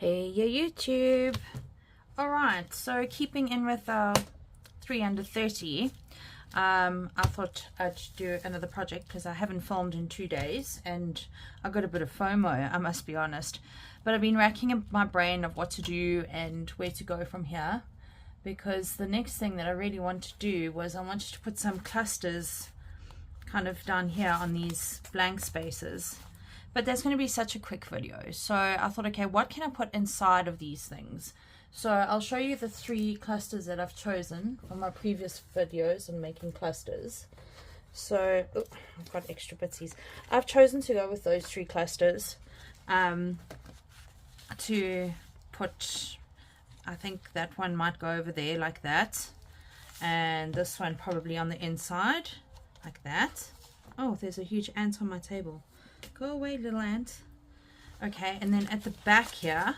Hey, YouTube. Alright, so keeping in with 3 under 30, I thought I'd do another project because I haven't filmed in 2 days and I got a bit of FOMO, I must be honest. But I've been racking my brain of what to do and where to go from here, because the next thing that I really want to do was I wanted to put some clusters kind of down here on these blank spaces. But that's going to be such a quick video, so I thought, okay, what can I put inside of these things? So I'll show you the 3 clusters that I've chosen from my previous videos on making clusters. So I've got extra bitsies. I've chosen to go with those 3 clusters to put, I think that one might go over there like that, and this one probably on the inside like that. Oh, there's a huge ant on my table. Go away, little ant. Okay, and then at the back here,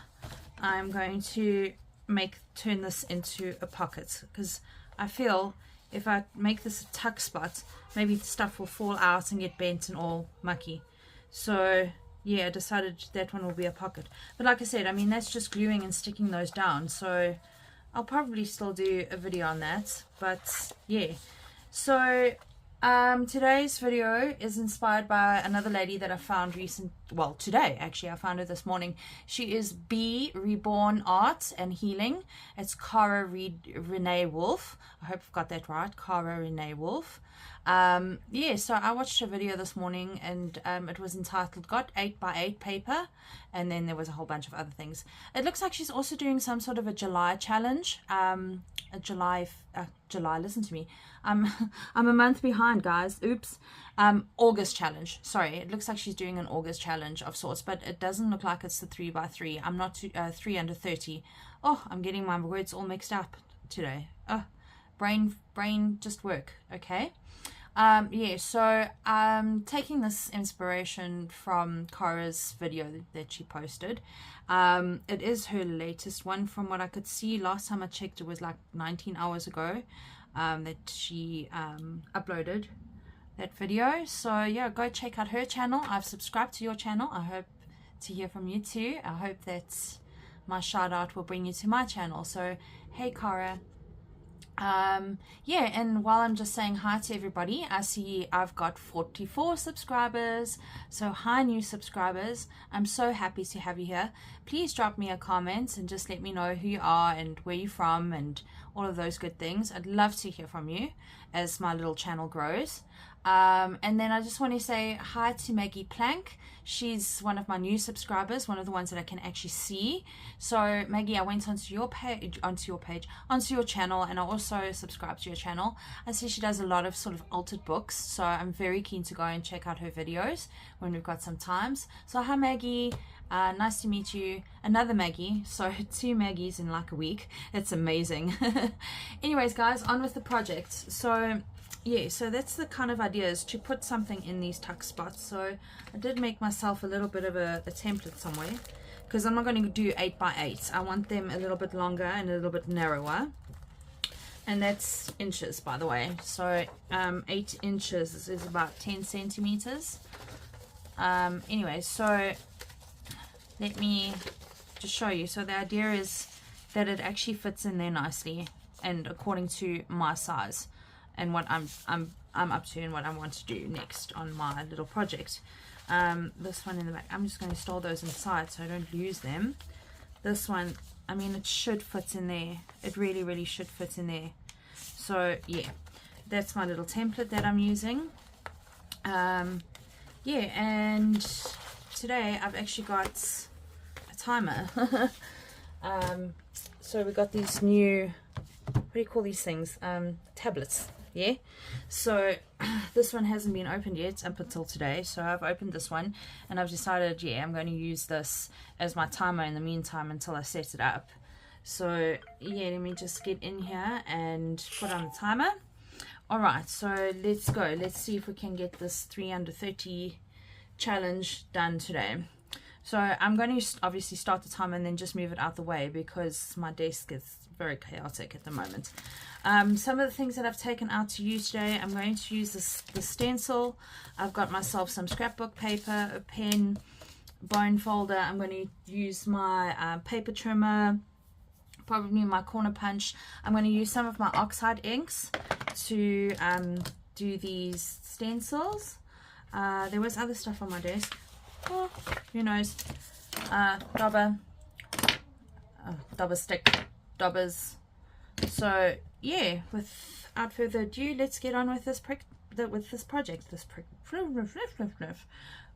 I'm going to turn this into a pocket, because I feel if I make this a tuck spot, maybe the stuff will fall out and get bent and all mucky. So yeah, I decided that one will be a pocket. But like I said, I mean, that's just gluing and sticking those down, so I'll probably still do a video on that. But yeah, so today's video is inspired by another lady that I found today actually. I found her this morning. She is B Reborn Art and Healing. It's Cara Renee Wolf. I hope I've got that right. Cara Renee Wolf. Yeah, so I watched her video this morning, and it was entitled Got 8x8 Paper, and then there was a whole bunch of other things. It looks like she's also doing some sort of a July challenge. July, listen to me. I'm a month behind, guys. Oops. August challenge. Sorry, it looks like she's doing an August challenge of sorts, but it doesn't look like it's the 3x3. I'm not 3 under 30. Oh, I'm getting my words all mixed up today. Oh, brain just work. Okay. Yeah, so taking this inspiration from Cara's video that she posted. It is her latest one from what I could see. Last time I checked, it was like 19 hours ago that she uploaded that video. So yeah, go check out her channel. I've subscribed to your channel. I hope to hear from you too. I hope that my shout out will bring you to my channel. So hey, Cara. Yeah, and while I'm just saying hi to everybody, I see I've got 44 subscribers. So hi, new subscribers. I'm so happy to have you here. Please drop me a comment and just let me know who you are and where you're from and all of those good things. I'd love to hear from you as my little channel grows. And then I just want to say hi to Maggie Plank. She's one of my new subscribers, one of the ones that I can actually see. So Maggie, I went onto your channel, and I also subscribed to your channel. I see she does a lot of sort of altered books, so I'm very keen to go and check out her videos when we've got some times. So hi Maggie, nice to meet you. Another Maggie, so 2 Maggies in like a week. It's amazing. Anyways guys, on with the project. So yeah, so that's the kind of idea, is to put something in these tuck spots. So I did make myself a little bit of a template somewhere, because I'm not going to do 8x8. I want them a little bit longer and a little bit narrower, and that's inches, by the way. So 8 inches is about 10 centimeters. Anyway, so let me just show you. So the idea is that it actually fits in there nicely and according to my size and what I'm up to and what I want to do next on my little project. This one in the back, I'm just going to store those inside so I don't lose them. This one, I mean, it should fit in there. It really should fit in there. So yeah, that's my little template that I'm using. Yeah, and today I've actually got a timer. So we got these new, what do you call these things, tablets. Yeah, so this one hasn't been opened yet up until today, so I've opened this one and I've decided, yeah, I'm going to use this as my timer in the meantime until I set it up. So yeah, let me just get in here and put on the timer. Alright, so let's go. Let's see if we can get this 3 under 30 challenge done today. So I'm going to obviously start the timer and then just move it out the way, because my desk is very chaotic at the moment. Some of the things that I've taken out to use today, I'm going to use the stencil. I've got myself some scrapbook paper, a pen, bone folder. I'm going to use my paper trimmer, probably my corner punch. I'm going to use some of my oxide inks to do these stencils. There was other stuff on my desk. Oh, who knows? Dobber stick, dobbers. So yeah, without further ado, let's get on with this project.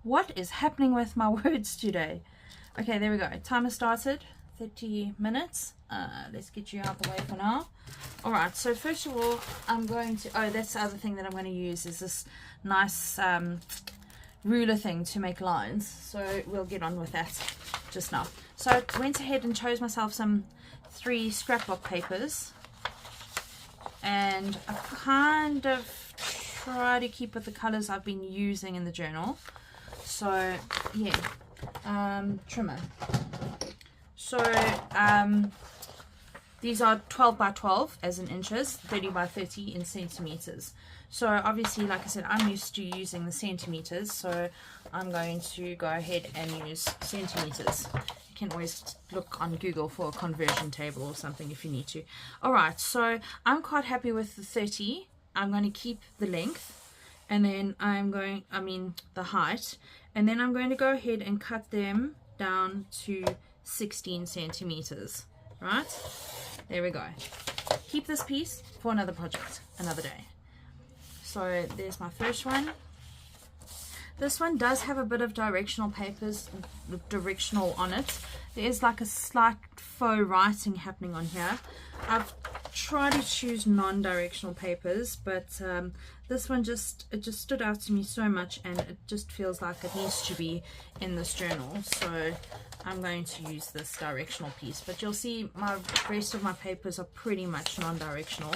What is happening with my words today? Okay, there we go. Timer started. 30 minutes. Let's get you out the way for now. Alright, so first of all, I'm going to, that's the other thing that I'm going to use is this nice ruler thing to make lines. So we'll get on with that just now. So I went ahead and chose myself some 3 scrapbook papers, and I kind of try to keep with the colors I've been using in the journal. So yeah, trimmer. So these are 12 by 12 as in inches, 30 by 30 in centimeters. So obviously, like I said, I'm used to using the centimeters, so I'm going to go ahead and use centimeters. You can always look on Google for a conversion table or something if you need to. Alright, so I'm quite happy with the 30. I'm going to keep the length, and then the height, and then I'm going to go ahead and cut them down to 16 centimeters. Right, there we go. Keep this piece for another project, another day. So there's my first one. This one does have a bit of directional on it. There is like a slight faux writing happening on here. I've tried to choose non-directional papers, but this one just stood out to me so much, and it just feels like it needs to be in this journal. So I'm going to use this directional piece, but you'll see my rest of my papers are pretty much non-directional.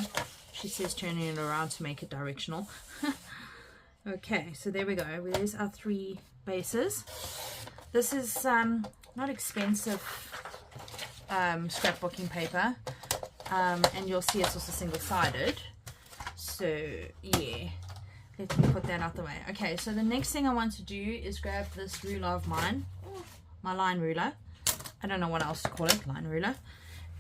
She says turning it around to make it directional. Okay, so there we go. There's our 3 bases. This is not expensive scrapbooking paper, and you'll see it's also single-sided. So yeah, let me put that out the way. Okay, so the next thing I want to do is grab this ruler of mine, my line ruler. I don't know what else to call it, line ruler.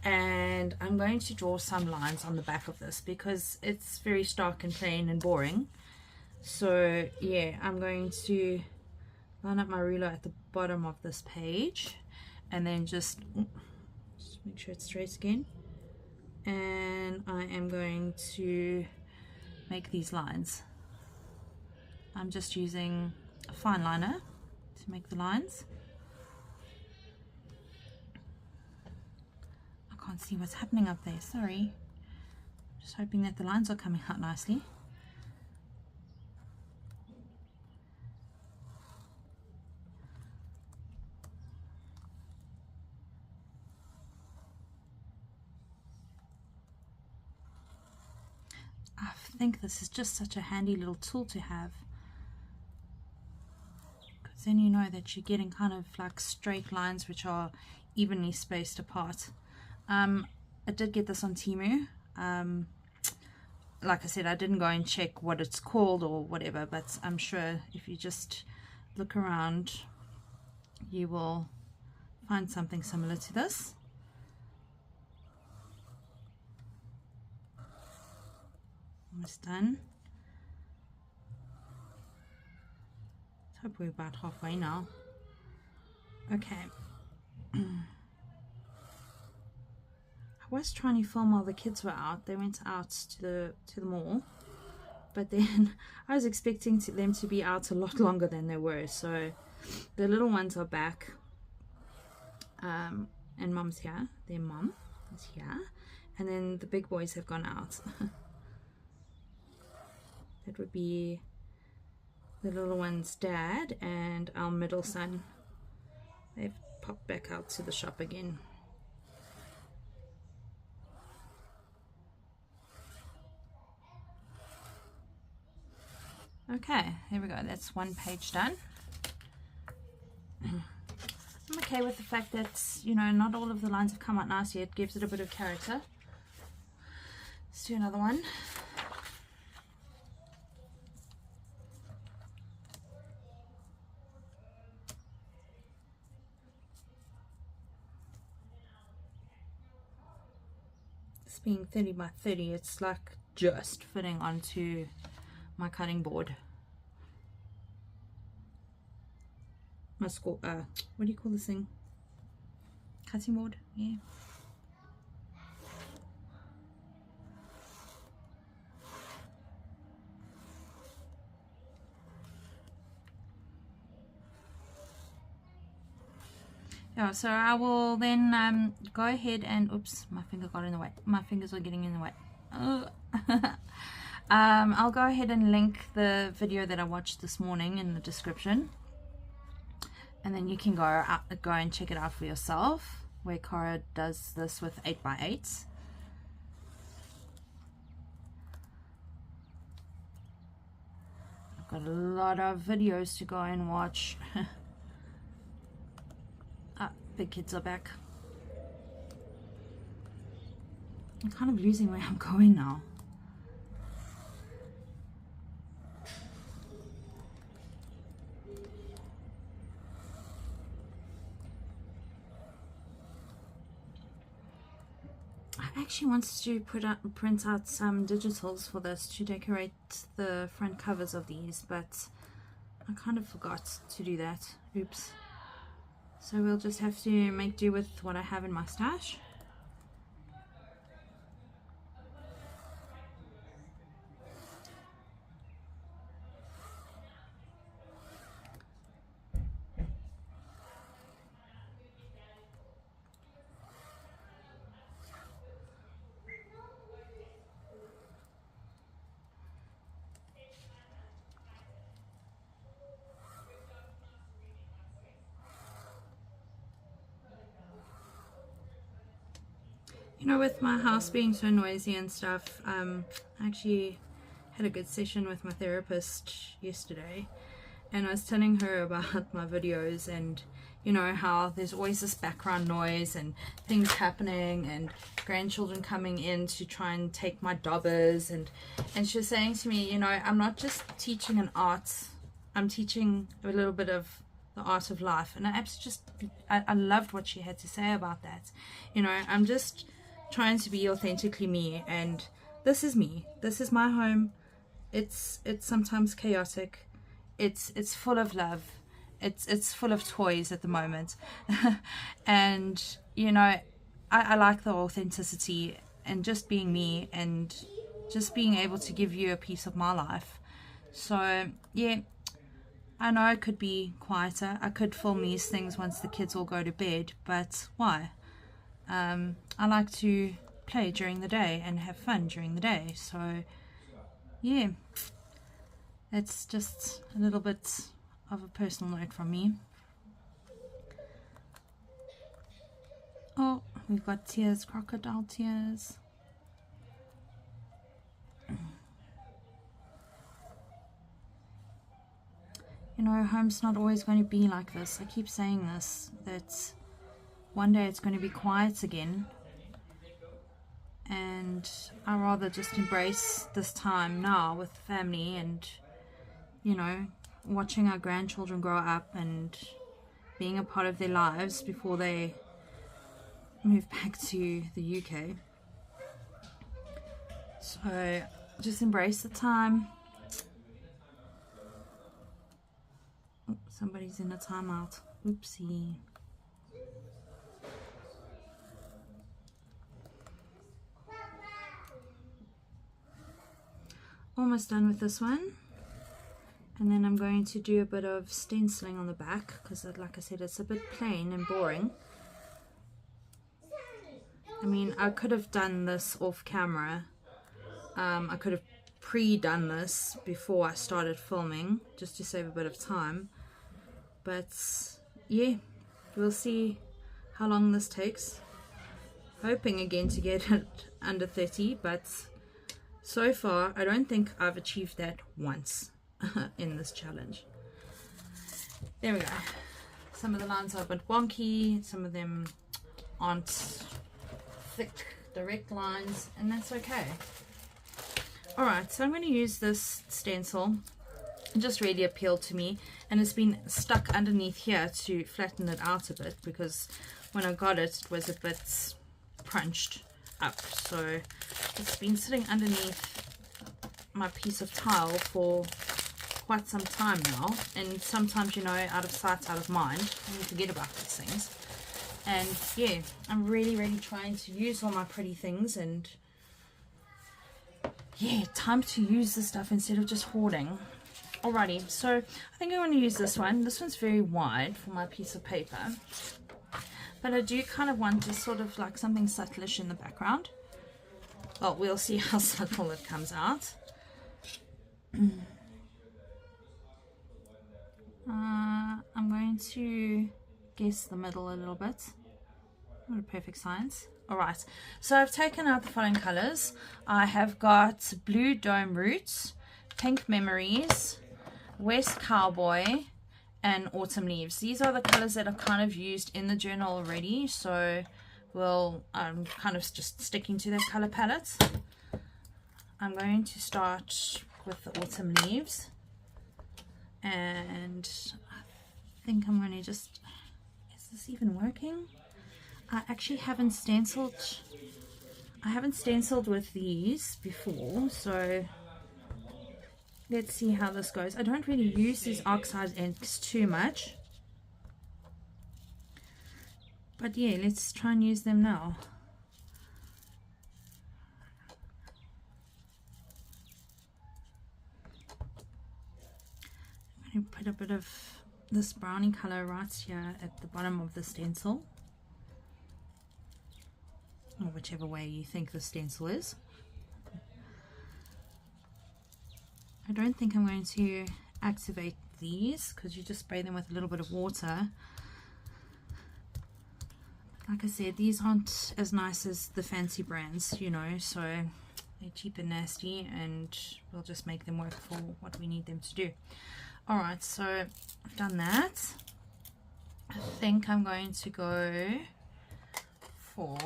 And I'm going to draw some lines on the back of this because it's very stark and plain and boring. So yeah, I'm going to line up my ruler at the bottom of this page, and then just make sure it's straight again. And I am going to make these lines. I'm just using a fine liner to make the lines. I can't see what's happening up there, sorry. Just hoping that the lines are coming out nicely. I think this is just such a handy little tool to have, because then you know that you're getting kind of like straight lines which are evenly spaced apart. I did get this on Temu. Like I said, I didn't go and check what it's called or whatever, but I'm sure if you just look around you will find something similar to this. Almost done. Let's hope we're about halfway now. Okay. I was trying to film while the kids were out. They went out to the mall, but then I was expecting them to be out a lot longer than they were. So the little ones are back, and Mom's here. Their mom is here, and then the big boys have gone out. That would be the little one's dad and our middle son. They've popped back out to the shop again. Okay, here we go. That's one page done. I'm okay with the fact that, you know, not all of the lines have come out nice yet. It gives it a bit of character. Let's do another one. This being 30 by 30, it's like just fitting onto my cutting board. My what do you call this thing? Cutting board, yeah. Yeah, so I will then go ahead and, oops, my finger got in the way. My fingers are getting in the way. I'll go ahead and link the video that I watched this morning in the description. And then you can go and check it out for yourself, where Cara does this with 8x8s. I've got a lot of videos to go and watch. Big kids are back. I'm kind of losing where I'm going now. I actually wanted to print out some digitals for this to decorate the front covers of these, but I kind of forgot to do that. Oops. So we'll just have to make do with what I have in my stash. You know, with my house being so noisy and stuff, I actually had a good session with my therapist yesterday, and I was telling her about my videos and, you know, how there's always this background noise and things happening and grandchildren coming in to try and take my dobbers, and she was saying to me, you know, I'm not just teaching an art, I'm teaching a little bit of the art of life. And I loved what she had to say about that. You know, I'm just trying to be authentically me, and this is me, this is my home. It's sometimes chaotic, it's full of love, it's full of toys at the moment. And you know, I like the authenticity and just being me and just being able to give you a piece of my life. So yeah, I know I could be quieter, I could film these things once the kids all go to bed, but why? I like to play during the day and have fun during the day. So yeah, it's just a little bit of a personal note from me. Oh, we've got tears, crocodile tears. You know, home's not always going to be like this. I keep saying this, that one day it's going to be quiet again, and I rather just embrace this time now with family and, you know, watching our grandchildren grow up and being a part of their lives before they move back to the UK. So just embrace the time. Oh, somebody's in a timeout. Oopsie. Almost done with this one, and then I'm going to do a bit of stenciling on the back because, like I said, it's a bit plain and boring. I mean, I could have done this off camera. I could have pre-done this before I started filming just to save a bit of time, but yeah, we'll see how long this takes. Hoping again to get it under 30, but so far, I don't think I've achieved that once in this challenge. There we go. Some of the lines are a bit wonky, some of them aren't thick, direct lines, and that's okay. Alright, so I'm going to use this stencil. It just really appealed to me, and it's been stuck underneath here to flatten it out a bit, because when I got it, it was a bit crunched. up. So it's been sitting underneath my piece of tile for quite some time now, and sometimes, you know, out of sight, out of mind, you forget about these things. And yeah, I'm really trying to use all my pretty things, and yeah, time to use the stuff instead of just hoarding. Alrighty, so I think I want to use this one. This one's very wide for my piece of paper, but I do kind of want just sort of like something subtlish in the background. Well, we'll see how subtle it comes out. I'm going to guess the middle a little bit. Not a perfect science. Alright, so I've taken out the following colors. I have got Blue Dome Roots, Pink Memories, West Cowboy, and Autumn Leaves. These are the colors that I've kind of used in the journal already, so I'm kind of just sticking to that color palette. I'm going to start with the Autumn Leaves, and I think I'm going to just, is this even working? I actually haven't stenciled. I haven't stenciled with these before, so let's see how this goes. I don't really use these oxide inks too much, but yeah, let's try and use them now. I'm going to put a bit of this brownie color right here at the bottom of the stencil, or whichever way you think the stencil is. I don't think I'm going to activate these because you just spray them with a little bit of water. Like I said, these aren't as nice as the fancy brands, you know, so they're cheap and nasty, and we'll just make them work for what we need them to do. Alright, so I've done that. I think I'm going to go for...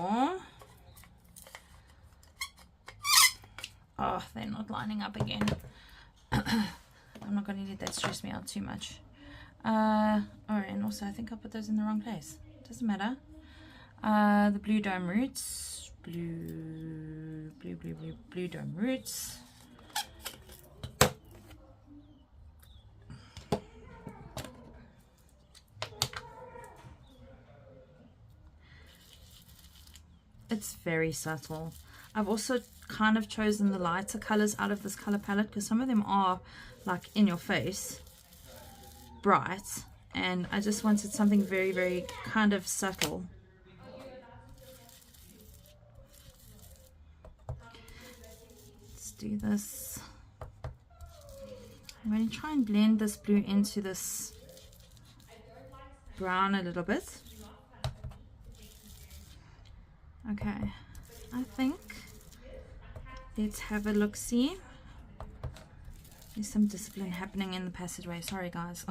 Oh, they're not lining up again. I'm not going to let that stress me out too much. Oh, and also I think I put those in the wrong place. Doesn't matter. The Blue Dome Roots. Blue Dome Roots. It's very subtle. I've also kind of chosen the lighter colors out of this color palette because some of them are like in your face bright, and I just wanted something very kind of subtle. Let's do this. I'm going to try and blend this blue into this brown a little bit. Okay, I think let's have a look-see. There's some discipline happening in the passageway. Sorry, guys.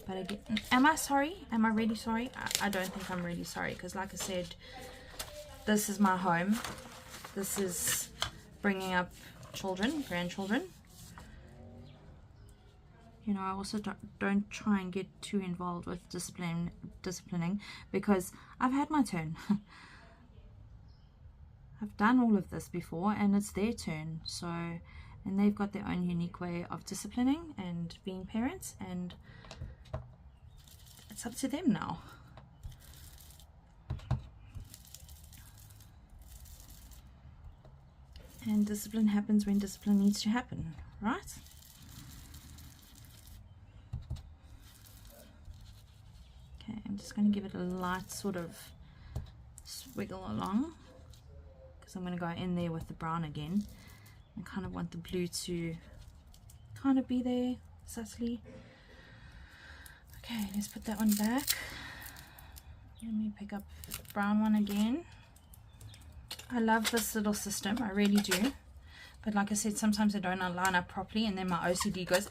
But am I sorry? Am I really sorry? I don't think I'm really sorry, because like I said, this is my home. This is bringing up children, grandchildren. You know, I also don't try and get too involved with disciplining, because I've had my turn. I've done all of this before, and it's their turn. So, and they've got their own unique way of disciplining and being parents, and it's up to them now. And discipline happens when discipline needs to happen, right? Okay, I'm just going to give it a light sort of swiggle along, because I'm going to go in there with the brown again. I kind of want the blue to kind of be there subtly. Okay, let's put that one back. Let me pick up the brown one again. I love this little system, I really do. But like I said, sometimes I don't line up properly, and then my OCD goes,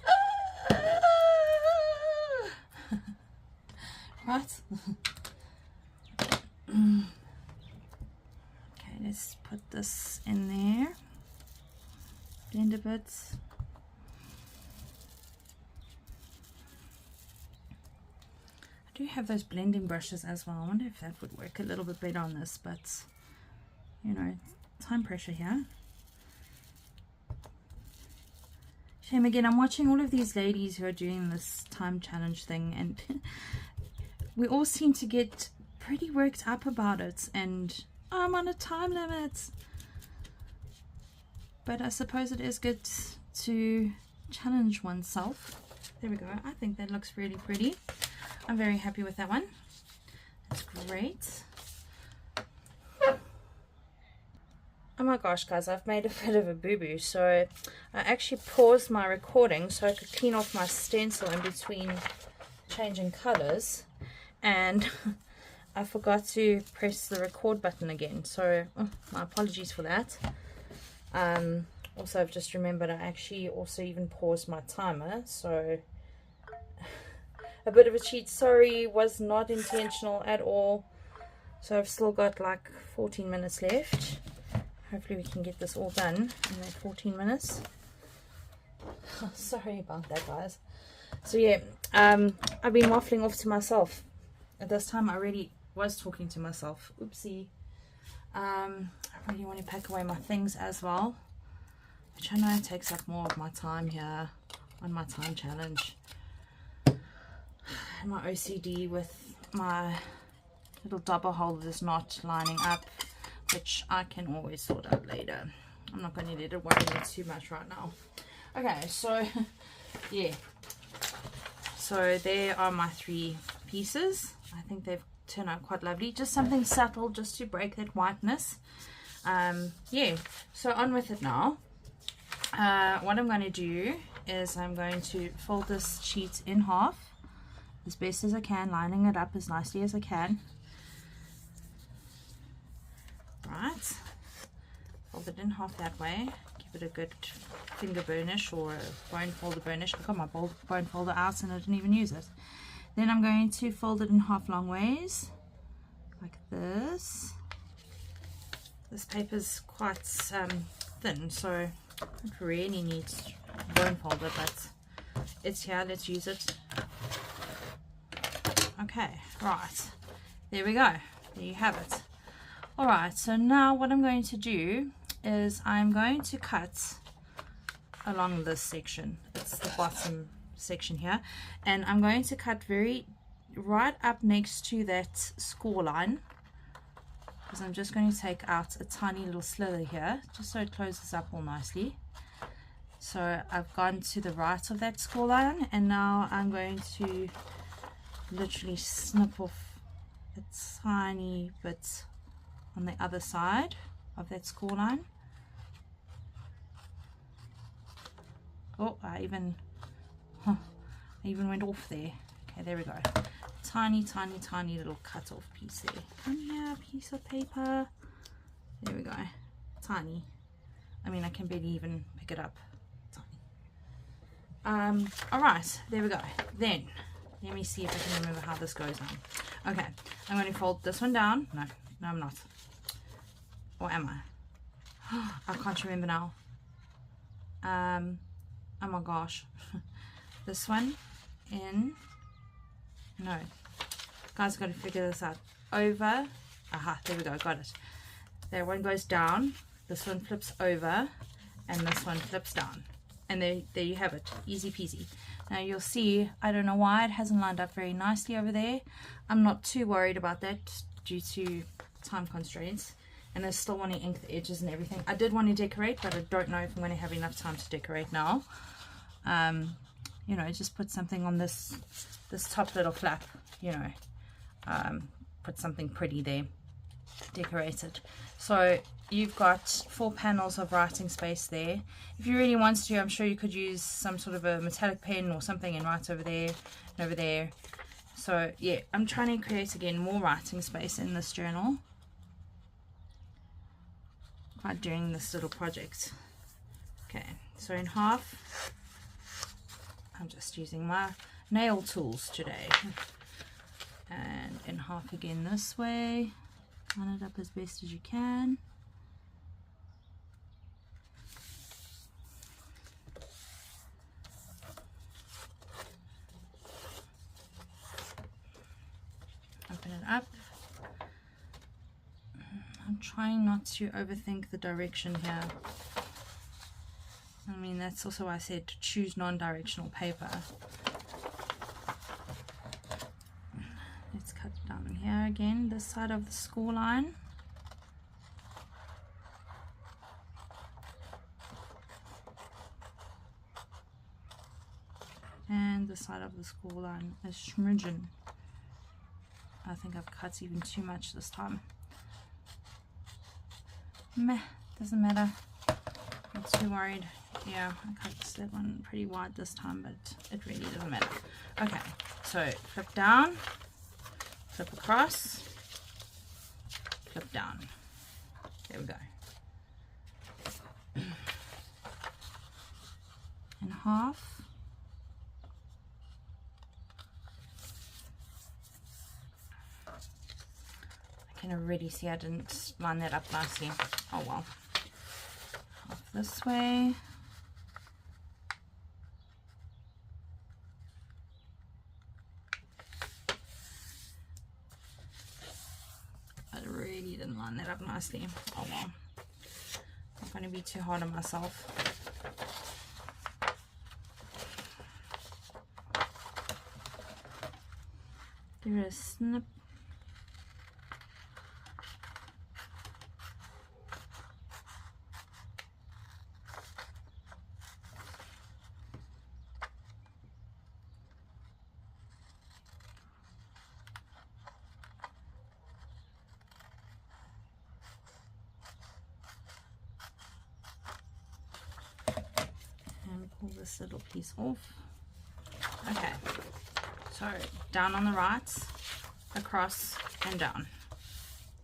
right? Okay, let's put this in there. Blend a bit. I do have those blending brushes as well. I wonder if that would work a little bit better on this, but you know, time pressure here. Shame again, I'm watching all of these ladies who are doing this time challenge thing, and we all seem to get pretty worked up about it, and oh, I'm on a time limit. But I suppose it is good to challenge oneself. There we go. I think that looks really pretty. I'm very happy with that one. That's great. Oh my gosh, guys, I've made a bit of a boo-boo. So I actually paused my recording so I could clean off my stencil in between changing colors, and I forgot to press the record button again. So my apologies for that. Also, I've just remembered I actually also even paused my timer, so a bit of a cheat, sorry, was not intentional at all. So I've still got like 14 minutes left. Hopefully we can get this all done in that 14 minutes. Sorry about that, guys. So yeah, I've been waffling off to myself. At this time I already was talking to myself. Oopsie. I really want to pack away my things as well, which I know takes up more of my time here on my time challenge. And my OCD with my little double holders not lining up, which I can always sort out later. I'm not going to let it worry me too much right now. Okay, so yeah, so there are my 3 pieces. I think they've turned out quite lovely. Just something subtle just to break that whiteness. Yeah, so on with it now. What I'm going to do is I'm going to fold this sheet in half as best as I can, lining it up as nicely as I can. Right, fold it in half that way, give it a good finger burnish or a bone folder burnish. I got my bone folder out and I didn't even use it. Then I'm going to fold it in half long ways like this. This paper's quite thin, so it really needs bone folder, but it's here, let's use it. Okay, right, there we go, there you have it. Alright, so now what I'm going to do is I'm going to cut along this section. It's the bottom section here, and I'm going to cut right up next to that score line, because I'm just going to take out a tiny little slither here just so it closes up all nicely. So I've gone to the right of that score line, and now I'm going to literally snip off a tiny bit on the other side of that score line. Oh, I even went off there. Okay, there we go. Tiny little cut off piece there. Come here, piece of paper. There we go. Tiny. I mean, I can barely even pick it up. Tiny. Alright, there we go. Then let me see if I can remember how this goes on. Okay, I'm going to fold this one down. No, I'm not. Or am I? I can't remember now. Oh my gosh. This one in. No. Guys, got to figure this out. Over. Aha, there we go. Got it. That one goes down. This one flips over. And this one flips down. And there you have it. Easy peasy. Now you'll see, I don't know why it hasn't lined up very nicely over there. I'm not too worried about that due to time constraints. And I still want to ink the edges and everything. I did want to decorate, but I don't know if I'm going to have enough time to decorate now. You know, just put something on this top little flap, you know, put something pretty there, decorate it. So you've got 4 panels of writing space there. If you really want to, I'm sure you could use some sort of a metallic pen or something and write over there and over there. So yeah, I'm trying to create again more writing space in this journal while doing this little project. Okay, so in half, I'm just using my nail tools today, and in half again this way. Line it up as best as you can. Open it up. I'm trying not to overthink the direction here. I mean, that's also why I said to choose non-directional paper. Let's cut down here again, this side of the score line. And the side of the score line is smudgen. I think I've cut even too much this time. Meh, doesn't matter. Not too worried. Yeah, I cut that one pretty wide this time, but it really doesn't matter. Okay, so flip down, flip across, flip down. There we go. In half. I can already see I didn't line that up nicely. Oh well. Half this way. I really didn't line that up nicely. Oh well. I'm going to be too hard on myself. Give it a snip. Pull this little piece off. Okay, so down on the right, across and down.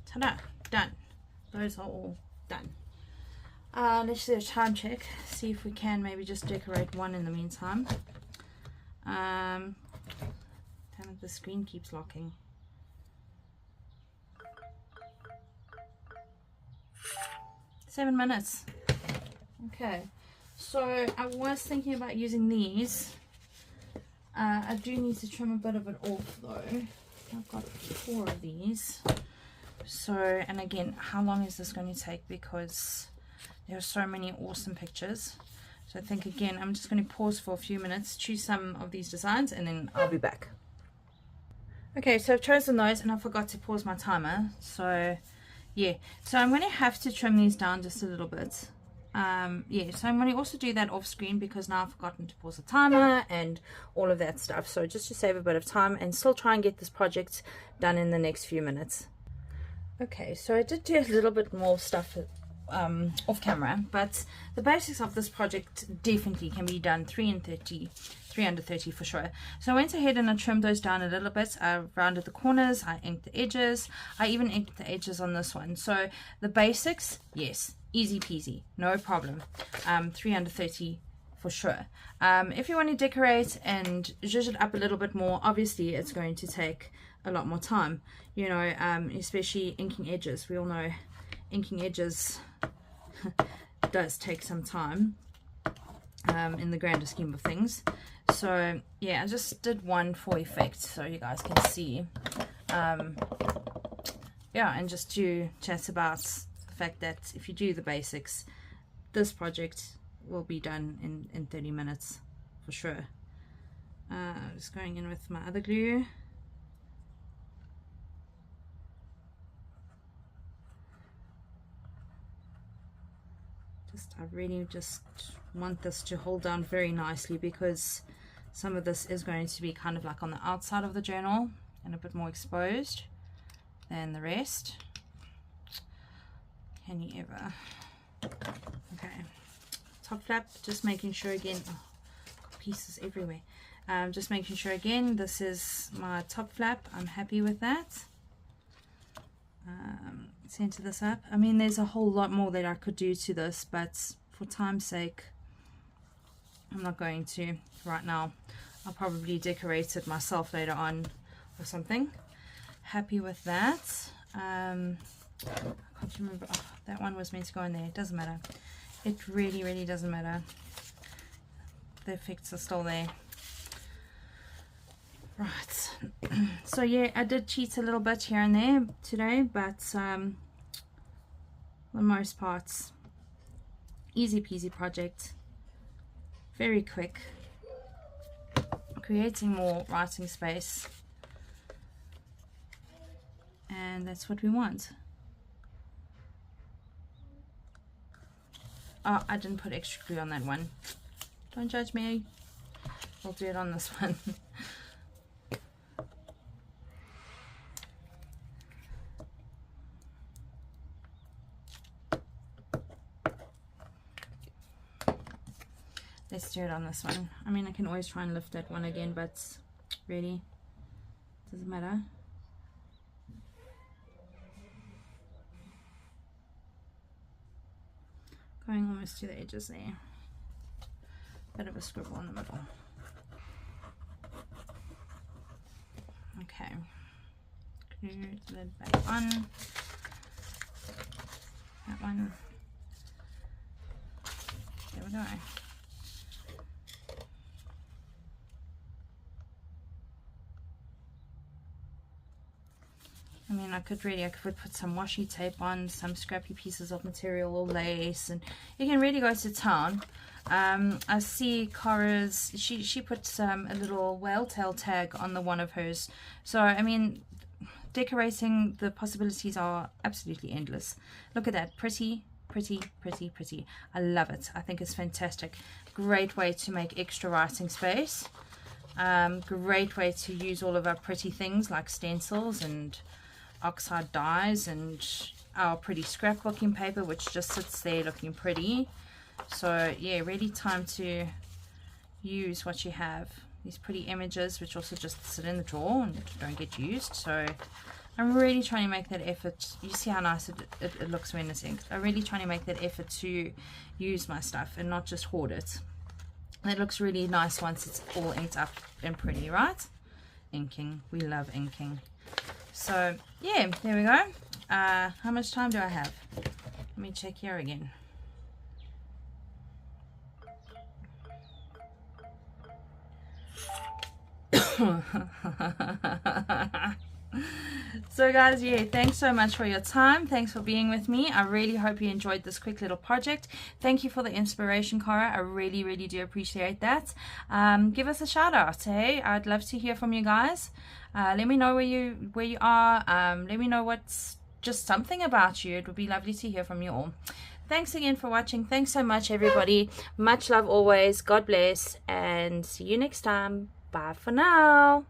Ta-da, done. Those are all done. Let's do a time check, see if we can maybe just decorate one in the meantime. Damn it, the screen keeps locking. Seven minutes. Okay. So I was thinking about using these. I do need to trim a bit of it off though. I've got 4 of these. So, and again, how long is this going to take? Because there are so many awesome pictures. So I think again, I'm just going to pause for a few minutes, choose some of these designs, and then I'll be back. Okay, so I've chosen those and I forgot to pause my timer. So yeah, so I'm going to have to trim these down just a little bit. Yeah, so I'm going to also do that off screen because now I've forgotten to pause the timer and all of that stuff. So just to save a bit of time and still try and get this project done in the next few minutes. Okay, so I did do a little bit more stuff off camera, but the basics of this project definitely can be done 3 under 30 for sure. So I went ahead and I trimmed those down a little bit. I rounded the corners, I inked the edges, I even inked the edges on this one. So the basics, yes, easy peasy, no problem. 3 under 30 for sure. If you want to decorate and zhuzh it up a little bit more, obviously it's going to take a lot more time, you know, especially inking edges. We all know inking edges does take some time in the grander scheme of things. So yeah, I just did one for effect so you guys can see. Yeah, and just to chat about the fact that if you do the basics, this project will be done in 30 minutes for sure. Just going in with my other glue. I really just want this to hold down very nicely because some of this is going to be kind of like on the outside of the journal and a bit more exposed than the rest. Can you ever? Okay, top flap, just making sure again, oh, got pieces everywhere. Just making sure again, this is my top flap. I'm happy with that. Center this up. I mean, there's a whole lot more that I could do to this, but for time's sake, I'm not going to right now. I'll probably decorate it myself later on or something. Happy with that. I can't remember. Oh, that one was meant to go in there. It doesn't matter. It really doesn't matter. The effects are still there. Right. So yeah, I did cheat a little bit here and there today, but the most part. Easy peasy project, very quick, creating more writing space, and that's what we want. Oh, I didn't put extra glue on that one. Don't judge me. We'll do it on this one. Let's do it on this one. I mean, I can always try and lift that one again, but really, doesn't matter. Going almost to the edges there. Bit of a scribble in the middle. Okay. Glue the lid back on. That one. There we go. I mean, I could put some washi tape on, some scrappy pieces of material or lace, and you can really go to town. I see Cora's, she puts a little whale tail tag on the one of hers. So, I mean, decorating, the possibilities are absolutely endless. Look at that, pretty, pretty, pretty, pretty. I love it. I think it's fantastic. Great way to make extra writing space. Great way to use all of our pretty things like stencils and oxide dyes and our pretty scrapbooking paper, which just sits there looking pretty. So yeah, really time to use what you have. These pretty images which also just sit in the drawer and don't get used. So I'm really trying to make that effort. You see how nice it looks when it's inked. I'm really trying to make that effort to use my stuff and not just hoard it. It looks really nice once it's all inked up and pretty, right? Inking, we love inking. So yeah, there we go. How much time do I have? Let me check here again. So guys, yeah, thanks so much for your time. Thanks for being with me. I really hope you enjoyed this quick little project. Thank you for the inspiration, Cora. I really, really do appreciate that. Give us a shout out, hey? I'd love to hear from you guys. Let me know where you are. Let me know what's just something about you. It would be lovely to hear from you all. Thanks again for watching. Thanks so much, everybody. Much love always. God bless, and see you next time. Bye for now.